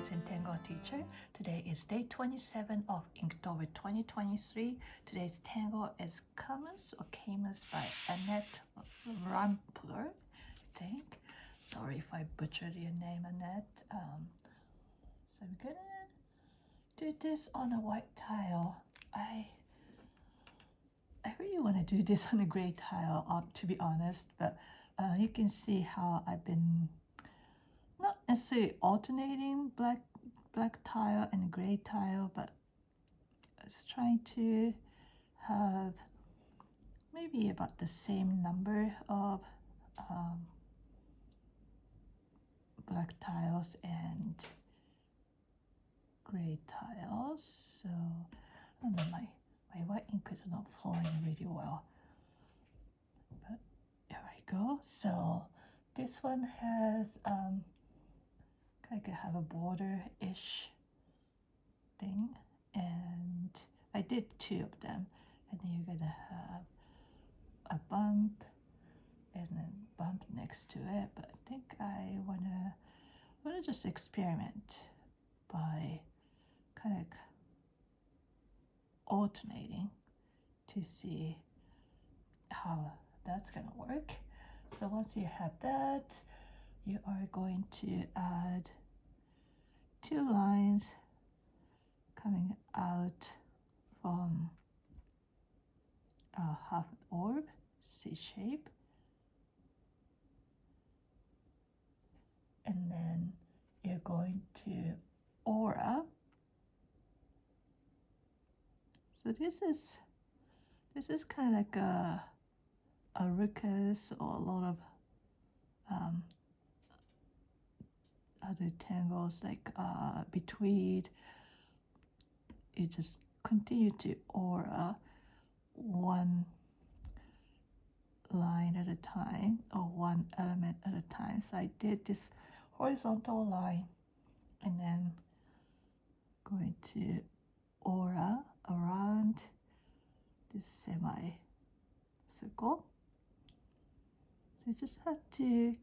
Zentangle teacher. Today is day 27 of Inktober 2023. Today's tangle is Camus by Annette Rumpler, I think. Sorry if I butchered your name, Annette. So I'm gonna do this on a white tile. I really want to do this on a gray tile, to be honest, but you can see how I've been not necessarily alternating black tile and gray tile, but I was trying to have maybe about the same number of black tiles and gray tiles. So I don't know, my white ink is not flowing really well, but there we go. So this one has I could have a border-ish thing, and I did two of them, and then you're gonna have a bump and then bump next to it. But I think I wanna just experiment by kind of alternating to see how that's gonna work. So once you have that, you are going to add two lines coming out from a half an orb, C shape, and then you're going to aura. So this is kind of like a ruckus or a lot of other tangles like between. You just continue to aura one line at a time or one element at a time. So I did this horizontal line and then going to aura around this semi-circle. So you just have to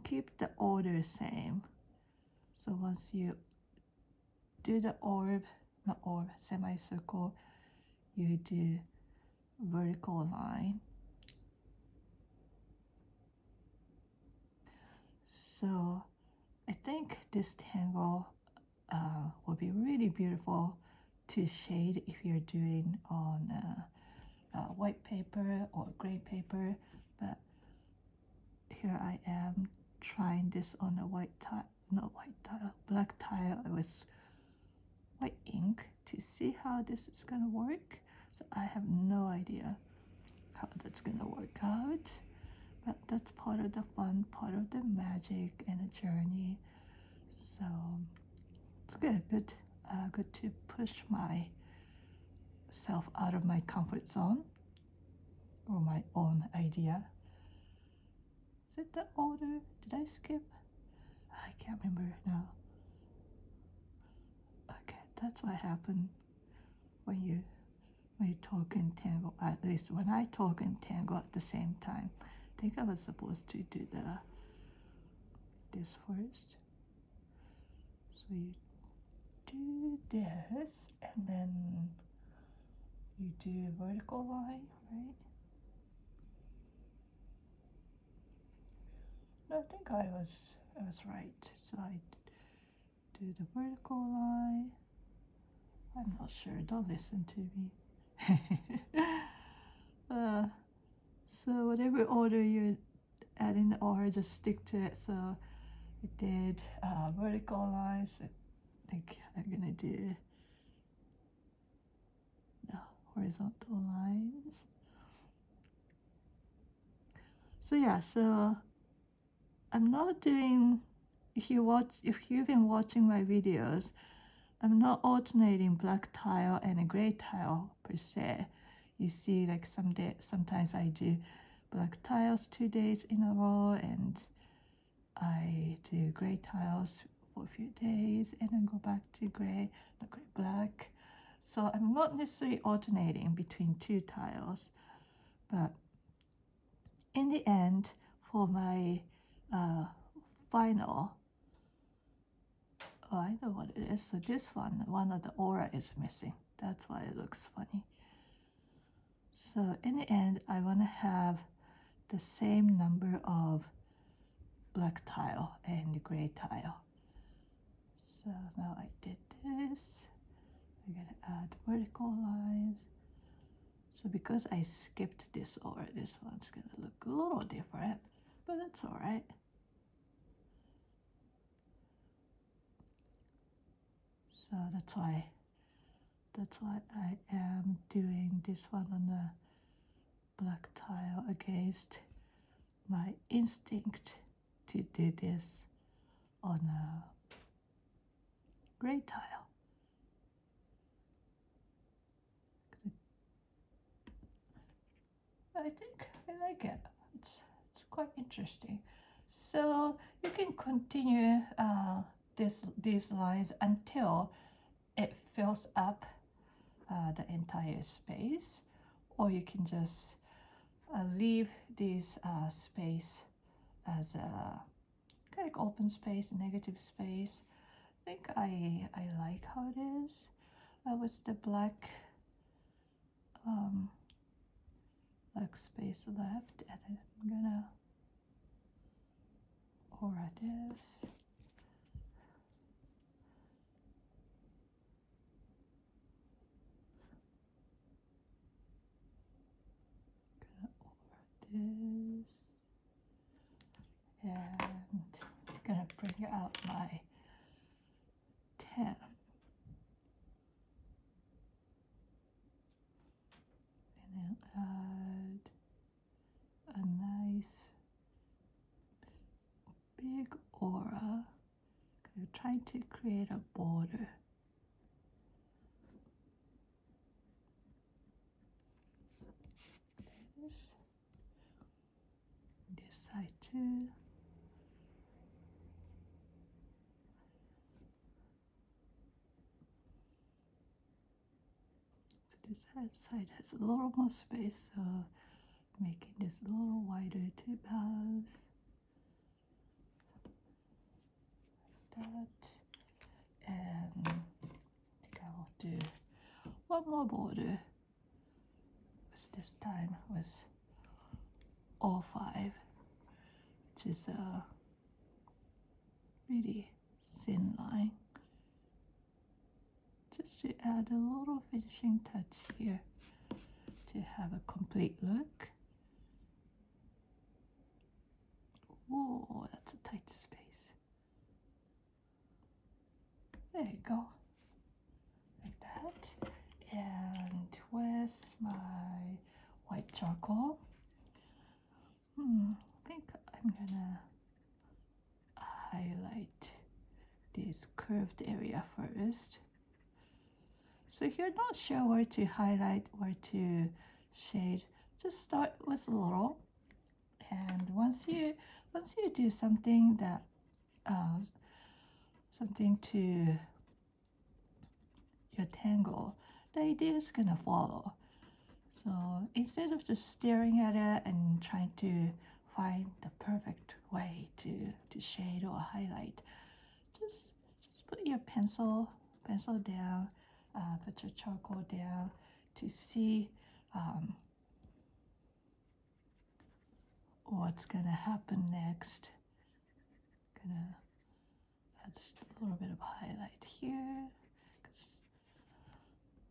keep the order same. So once you do the semicircle, you do vertical line. So I think this tangle will be really beautiful to shade if you're doing on white paper or gray paper, but here I am trying this on a black tile with white ink to see how this is gonna work. So I have no idea how that's gonna work out, but that's part of the fun, part of the magic and the journey. So it's good to push myself out of my comfort zone or my own idea. Is it the order? Did I skip? I can't remember now. Okay, that's what happened when you talk and tangle. At least when I talk and tangle at the same time. I think I was supposed to do this first. So you do this and then you do a vertical line, right? No, I think I was right. So I do the vertical line. I'm not sure, don't listen to me. So whatever order you add in the order, just stick to it. So I did vertical lines. I think I'm gonna do the horizontal lines. So yeah, so I'm not doing, if you've been watching my videos, I'm not alternating black tile and a gray tile per se. You see, like sometimes I do black tiles 2 days in a row, and I do gray tiles for a few days, and then go back to black. So I'm not necessarily alternating between two tiles, but in the end, for my final Oh, I know what it is. So this one of the aura is missing. That's why it looks funny. So in the end, I want to have the same number of black tile and gray tile. So now I did this. I'm gonna add vertical lines. So because I skipped this over, this one's gonna look a little different, but that's all right. So that's why I am doing this one on the black tile against my instinct to do this on a gray tile. I think I like it. It's quite interesting. So you can continue these lines until it fills up the entire space, or you can just leave this space as a kind of open space, negative space. I think I like how it is with the black space left, and I'm gonna aura this. This, and I'm gonna bring out my 10 and then add a nice big aura. I'm trying to create a border. This side too. So this side has a little more space, so making this a little wider to balance. Like that. And I think I will do one more border. This time was 05, which is a really thin line, just to add a little finishing touch here to have a complete look. Oh, that's a tight space. There you go, like that. And with my white charcoal, I think I'm gonna highlight this curved area first. So if you're not sure where to highlight, where to shade, just start with a little, and once you do something that something to your tangle, the idea is gonna follow. So instead of just staring at it and trying to find the perfect way to shade or highlight, just put your pencil down, put your charcoal down to see what's gonna happen next. Gonna add just a little bit of highlight here, because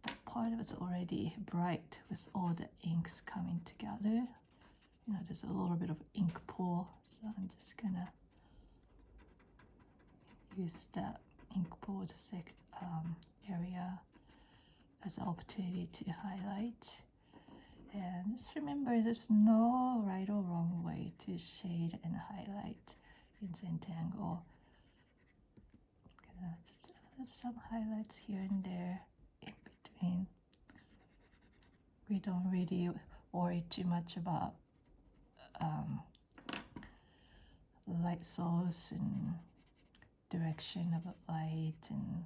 that part of it's already bright with all the inks coming together. You know, there's a little bit of ink pool, so I'm just gonna use that ink pool area as an opportunity to highlight. And just remember, there's no right or wrong way to shade and highlight in Zentangle. I'm gonna just add some highlights here and there in between. We don't really worry too much about light source and direction of light and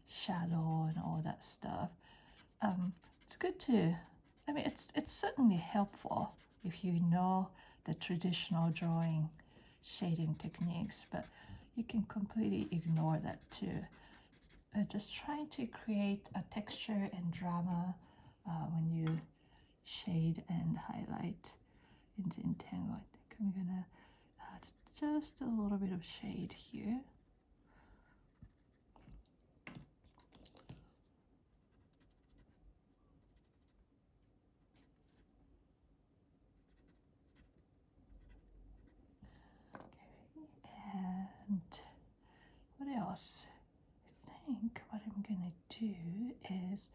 shadow and all that stuff. It's good to, I mean, it's certainly helpful if you know the traditional drawing shading techniques, but you can completely ignore that too. Just trying to create a texture and drama when you shade and highlight in Zentangle. I think I'm gonna add just a little bit of shade here. And what else? I think what I'm gonna do is,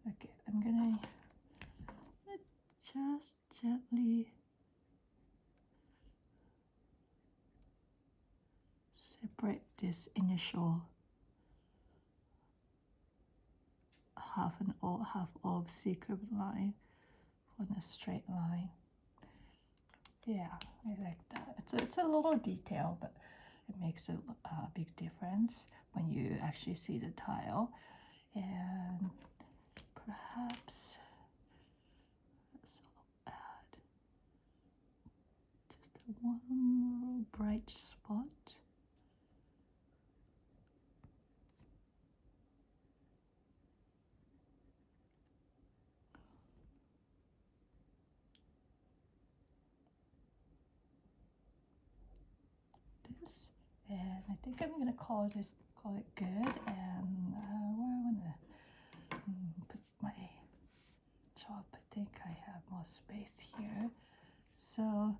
okay, I'm gonna just gently separate this initial half of C curved line from a straight line. Yeah, I like that. It's a little detail, but it makes a big difference when you actually see the tile. And perhaps I'll add just one more bright spot. This, and I think I'm gonna call it good. And where I wanna put my chop, I think I have more space here. So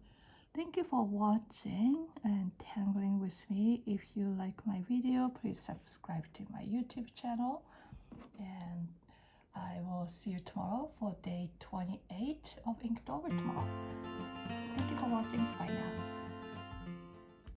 thank you for watching and tangling with me. If you like my video, please subscribe to my YouTube channel, and I will see you tomorrow for day 28 of Inktober tomorrow. Thank you for watching. Bye now.